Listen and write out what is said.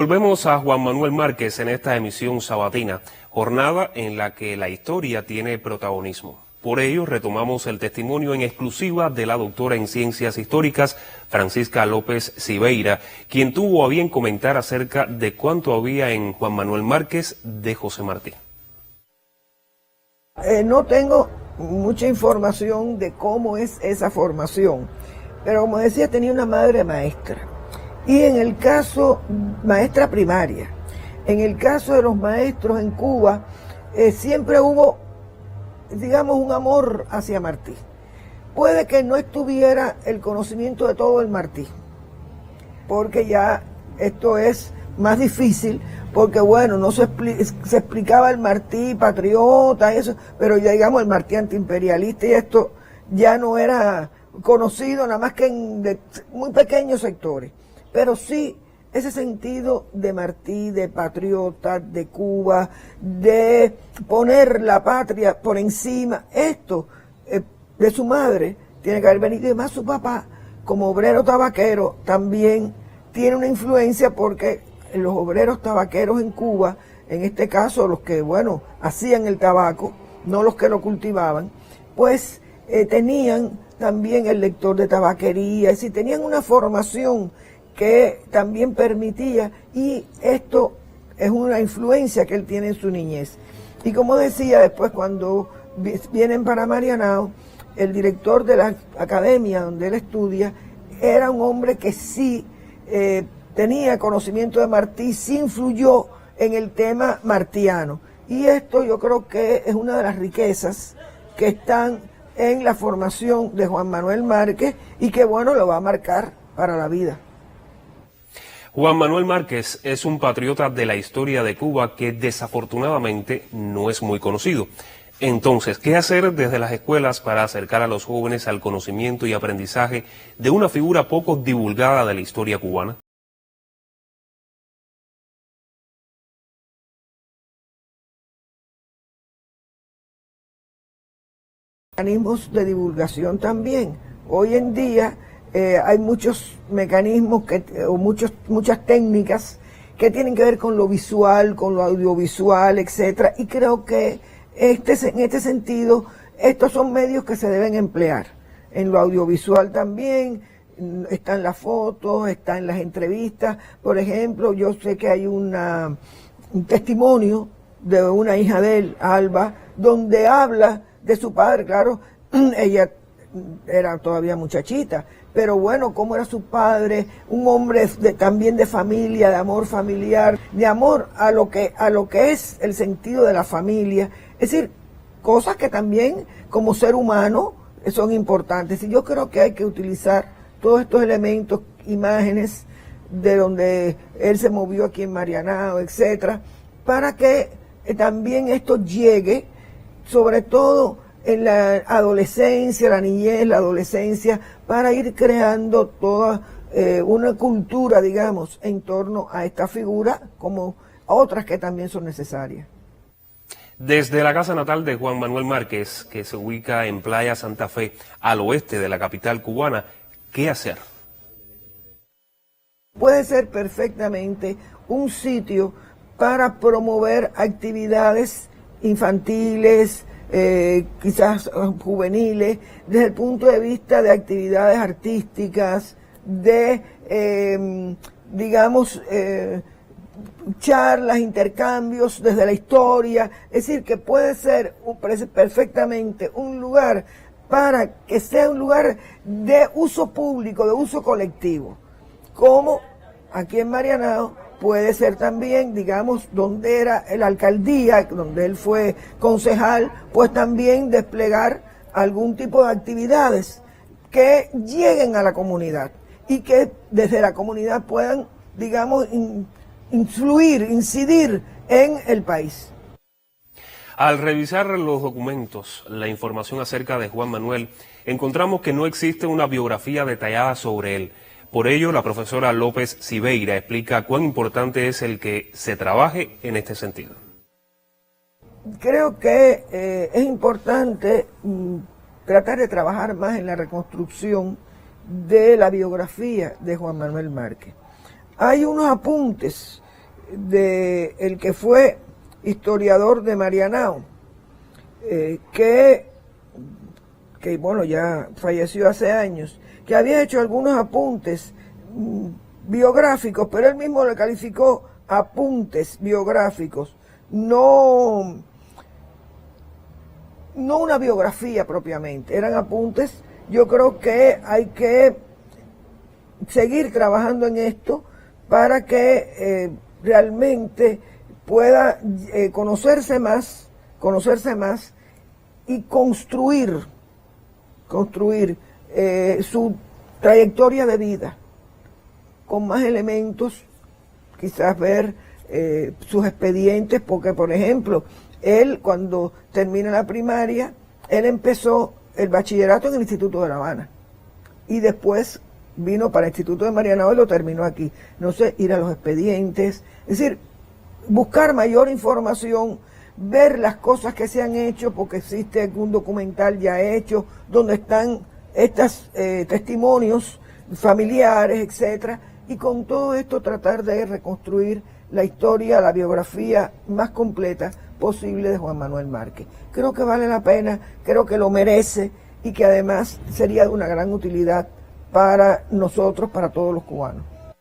Volvemos a Juan Manuel Márquez en esta emisión sabatina, jornada en la que la historia tiene protagonismo. Por ello, retomamos el testimonio en exclusiva de la doctora en Ciencias Históricas, Francisca López Civeira, quien tuvo a bien comentar acerca de cuánto había en Juan Manuel Márquez de José Martí. No tengo mucha información de cómo es esa formación, pero como decía, tenía una madre maestra. Y en el caso, maestra primaria, en el caso de los maestros en Cuba, siempre hubo, digamos, un amor hacia Martí. Puede que no estuviera el conocimiento de todo el Martí, porque ya esto es más difícil, porque bueno, no se explicaba el Martí patriota, eso, pero ya digamos el Martí antiimperialista, y esto ya no era conocido nada más que en muy pequeños sectores. Pero sí, ese sentido de Martí, de patriota, de Cuba, de poner la patria por encima, esto de su madre tiene que haber venido. Y además su papá, como obrero tabaquero, también tiene una influencia, porque los obreros tabaqueros en Cuba, en este caso los que, bueno, hacían el tabaco, no los que lo cultivaban, pues tenían también el lector de tabaquería, es decir, tenían una formación que también permitía, y esto es una influencia que él tiene en su niñez. Y como decía, después cuando vienen para Marianao, el director de la academia donde él estudia era un hombre que sí tenía conocimiento de Martí, sí influyó en el tema martiano. Y esto yo creo que es una de las riquezas que están en la formación de Juan Manuel Márquez, y que bueno, lo va a marcar para la vida. Juan Manuel Márquez es un patriota de la historia de Cuba que desafortunadamente no es muy conocido. Entonces, ¿qué hacer desde las escuelas para acercar a los jóvenes al conocimiento y aprendizaje de una figura poco divulgada de la historia cubana? Mecanismos de divulgación también. Hoy en día hay muchos mecanismos o muchas técnicas que tienen que ver con lo visual, con lo audiovisual, etcétera, y creo que en este sentido estos son medios que se deben emplear. En lo audiovisual también están las fotos, están las entrevistas. Por ejemplo, yo sé que hay un testimonio de una hija de él, Alba, donde habla de su padre. Claro, ella era todavía muchachita, pero bueno, cómo era su padre, un hombre también de familia, de amor familiar, de amor a lo que es el sentido de la familia. Es decir, cosas que también como ser humano son importantes. Y yo creo que hay que utilizar todos estos elementos, imágenes de donde él se movió aquí en Marianao, etcétera, para que también esto llegue, sobre todo en la adolescencia, la niñez, la adolescencia, para ir creando toda una cultura, digamos, en torno a esta figura, como otras que también son necesarias. Desde la casa natal de Juan Manuel Márquez, que se ubica en Playa Santa Fe, al oeste de la capital cubana, ¿qué hacer? Puede ser perfectamente un sitio para promover actividades infantiles, quizás juveniles, desde el punto de vista de actividades artísticas, de, digamos, charlas, intercambios desde la historia. Es decir, que puede ser perfectamente un lugar para que sea un lugar de uso público, de uso colectivo, como aquí en Marianao puede ser también, digamos, donde era la alcaldía, donde él fue concejal, pues también desplegar algún tipo de actividades que lleguen a la comunidad y que desde la comunidad puedan, digamos, influir, incidir en el país. Al revisar los documentos, la información acerca de Juan Manuel, encontramos que no existe una biografía detallada sobre él. Por ello, la profesora López Civeira explica cuán importante es el que se trabaje en este sentido. Creo que es importante tratar de trabajar más en la reconstrucción de la biografía de Juan Manuel Márquez. Hay unos apuntes de el que fue historiador de Marianao, que bueno, ya falleció hace años, que había hecho algunos apuntes biográficos, pero él mismo le calificó apuntes biográficos, no una biografía propiamente, eran apuntes. Yo creo que hay que seguir trabajando en esto para que realmente pueda conocerse más y construir su trayectoria de vida con más elementos, quizás ver sus expedientes, porque por ejemplo, él cuando termina la primaria, él empezó el bachillerato en el Instituto de La Habana y después vino para el Instituto de Marianao y lo terminó aquí. No sé, ir a los expedientes, es decir, buscar mayor información, ver las cosas que se han hecho, porque existe un documental ya hecho donde están estos testimonios familiares, etcétera, y con todo esto tratar de reconstruir la historia, la biografía más completa posible de Juan Manuel Márquez. Creo que vale la pena, creo que lo merece y que además sería de una gran utilidad para nosotros, para todos los cubanos.